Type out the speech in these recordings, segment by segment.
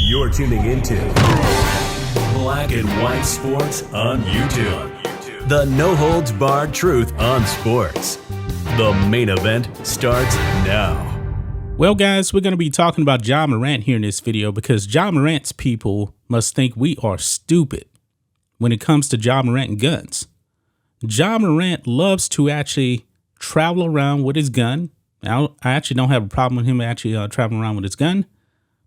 You're tuning into Black and White Sports on YouTube. The no-holds-barred truth on sports. The main event starts now. Well, guys, we're going to be talking about Ja Morant here in this video because Ja Morant's people must think we are stupid when it comes to Ja Morant and guns. Ja Morant loves to actually travel around with his gun. Now, I actually don't have a problem with him actually traveling around with his gun,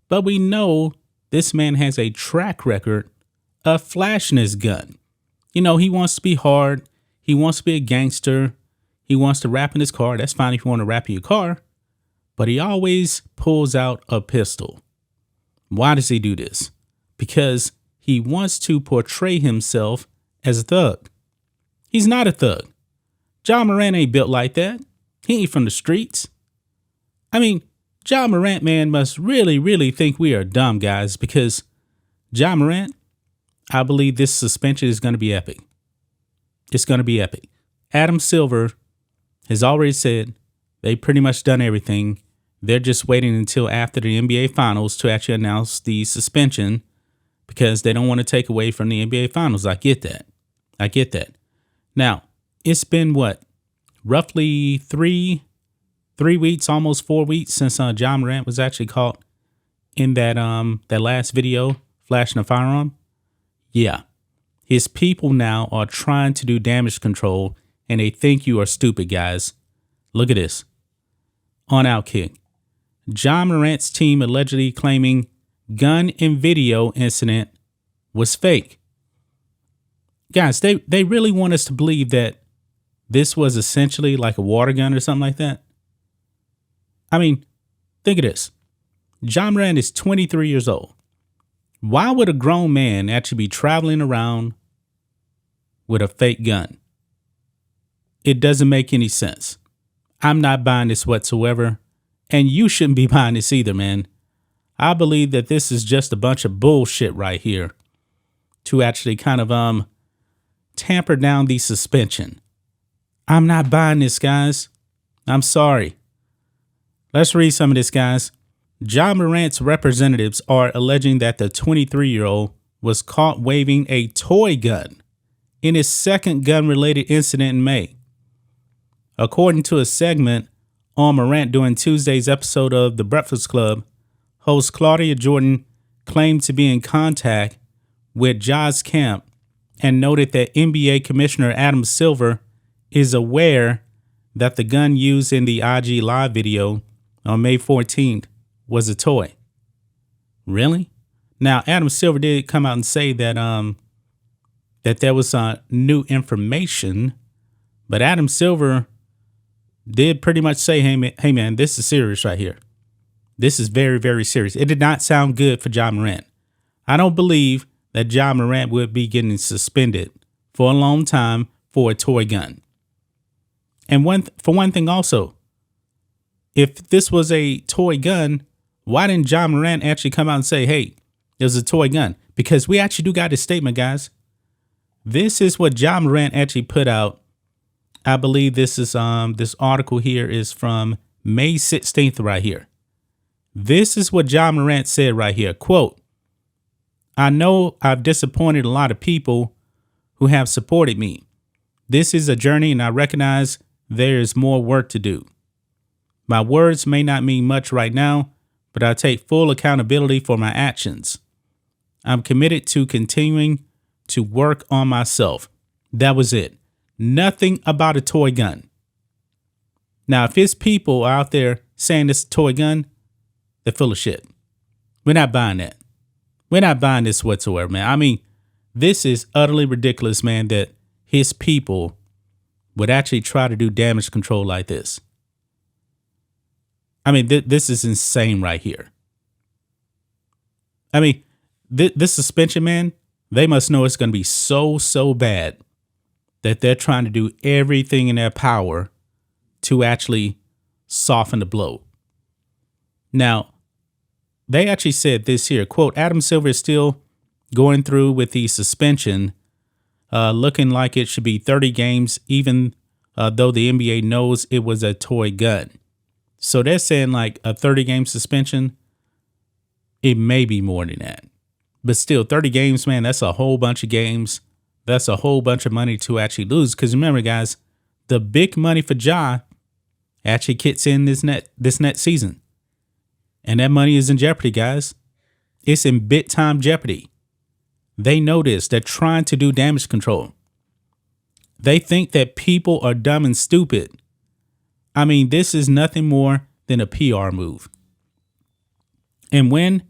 but we know this man has a track record of flashing his gun. You know, he wants to be hard. He wants to be a gangster. He wants to rap in his car. That's fine if you want to rap in your car. But he always pulls out a pistol. Why does he do this? Because he wants to portray himself as a thug. He's not a thug. Ja Morant ain't built like that. He ain't from the streets. I mean, Ja Morant, man, must really think we are dumb, guys, because Ja Morant, I believe this suspension is going to be epic. It's going to be epic. Adam Silver has already said they pretty much done everything. They're just waiting until after the NBA Finals to actually announce the suspension because they don't want to take away from the NBA Finals. I get that. Now, it's been what? Roughly three weeks, almost 4 weeks since Ja Morant was actually caught in that last video flashing a firearm. Yeah, his people now are trying to do damage control and they think you are stupid, guys. Look at this. On Outkick, Ja Morant's team allegedly claiming gun and video incident was fake. Guys, they really want us to believe that this was essentially like a water gun or something like that. I mean, think of this. Ja Morant is 23 years old. Why would a grown man actually be traveling around with a fake gun? It doesn't make any sense. I'm not buying this whatsoever. And you shouldn't be buying this either, man. I believe that this is just a bunch of bullshit right here to actually kind of tamper down the suspension. I'm not buying this, guys. I'm sorry. Let's read some of this, guys. Ja Morant's representatives are alleging that the 23-year-old was caught waving a toy gun in his second gun-related incident in May. According to a segment on Morant during Tuesday's episode of The Breakfast Club, host Claudia Jordan claimed to be in contact with Ja's camp and noted that NBA Commissioner Adam Silver is aware that the gun used in the IG Live video on May 14th was a toy. Really? Now, Adam Silver did come out and say that that there was new information, but Adam Silver did pretty much say, hey man, this is serious right here. This is very serious. It did not sound good for Ja Morant. I don't believe that Ja Morant would be getting suspended for a long time for a toy gun. And for one thing also, if this was a toy gun, why didn't Ja Morant actually come out and say, hey, it was a toy gun? Because we actually do got this statement, guys. This is what Ja Morant actually put out. I believe this is this article here is from May 16th right here. This is what Ja Morant said right here. Quote, I know I've disappointed a lot of people who have supported me. This is a journey and I recognize there is more work to do. My words may not mean much right now, but I take full accountability for my actions. I'm committed to continuing to work on myself. That was it. Nothing about a toy gun. Now, if his people are out there saying it's a toy gun, they're full of shit. We're not buying that. We're not buying this whatsoever, man. I mean, this is utterly ridiculous, man, that his people would actually try to do damage control like this. I mean, this is insane right here. I mean, this suspension, man, they must know it's going to be so bad that they're trying to do everything in their power to actually soften the blow. Now, they actually said this here, quote, Adam Silver is still going through with the suspension, looking like it should be 30 games, even though the NBA knows it was a toy gun. So they're saying like a 30-game suspension. It may be more than that. But still, 30 games, man, that's a whole bunch of games. That's a whole bunch of money to actually lose. Because remember, guys, the big money for Ja actually kicks in this next season. And that money is in jeopardy, guys. It's in big time jeopardy. They know this. They're trying to do damage control. They think that people are dumb and stupid. I mean, this is nothing more than a PR move. And when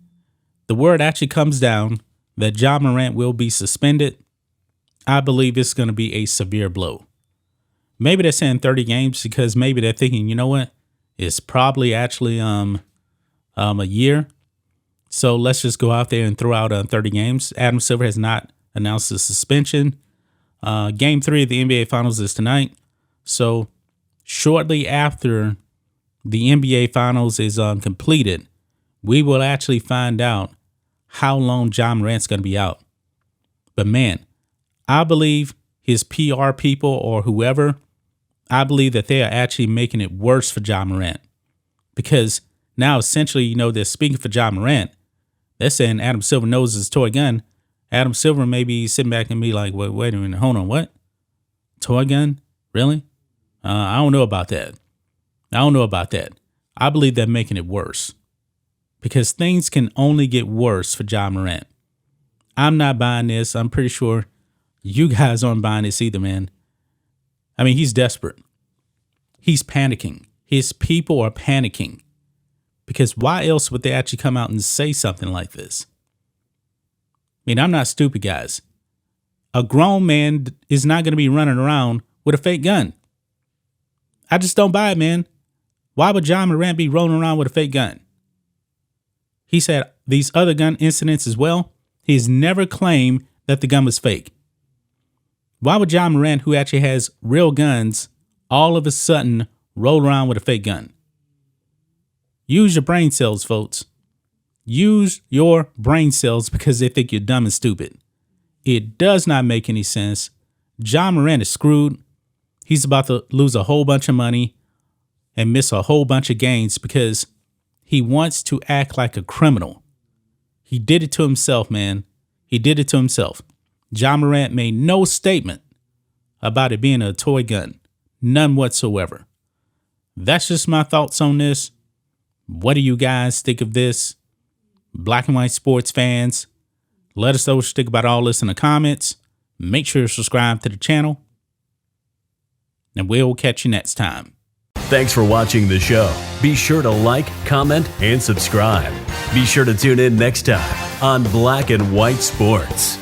the word actually comes down that Ja Morant will be suspended, I believe it's going to be a severe blow. Maybe they're saying 30 games because maybe they're thinking, you know what? It's probably actually a year. So let's just go out there and throw out 30 games. Adam Silver has not announced a suspension. Game 3 of the NBA Finals is tonight. So shortly after the NBA Finals is completed, we will actually find out how long Ja Morant's going to be out. But man, I believe his PR people or whoever, I believe that they are actually making it worse for Ja Morant. Because now essentially, you know, they're speaking for Ja Morant. They're saying Adam Silver knows his toy gun. Adam Silver may be sitting back and be like, wait a minute, hold on, what? Toy gun? Really? I don't know about that. I believe they're making it worse. Because things can only get worse for Ja Morant. I'm not buying this. I'm pretty sure you guys aren't buying this either, man. I mean, he's desperate. He's panicking. His people are panicking. Because why else would they actually come out and say something like this? I mean, I'm not stupid, guys. A grown man is not going to be running around with a fake gun. I just don't buy it, man. Why would Ja Morant be rolling around with a fake gun? He's had these other gun incidents as well. He's never claimed that the gun was fake. Why would Ja Morant, who actually has real guns, all of a sudden roll around with a fake gun? Use your brain cells, folks. Use your brain cells because they think you're dumb and stupid. It does not make any sense. Ja Morant is screwed. He's about to lose a whole bunch of money and miss a whole bunch of games because he wants to act like a criminal. He did it to himself, man. He did it to himself. Ja Morant made no statement about it being a toy gun. None whatsoever. That's just my thoughts on this. What do you guys think of this? Black and white sports fans, let us know what you think about all this in the comments. Make sure to subscribe to the channel. And we'll catch you next time. Thanks for watching the show. Be sure to like, comment, and subscribe. Be sure to tune in next time on Black and White Sports.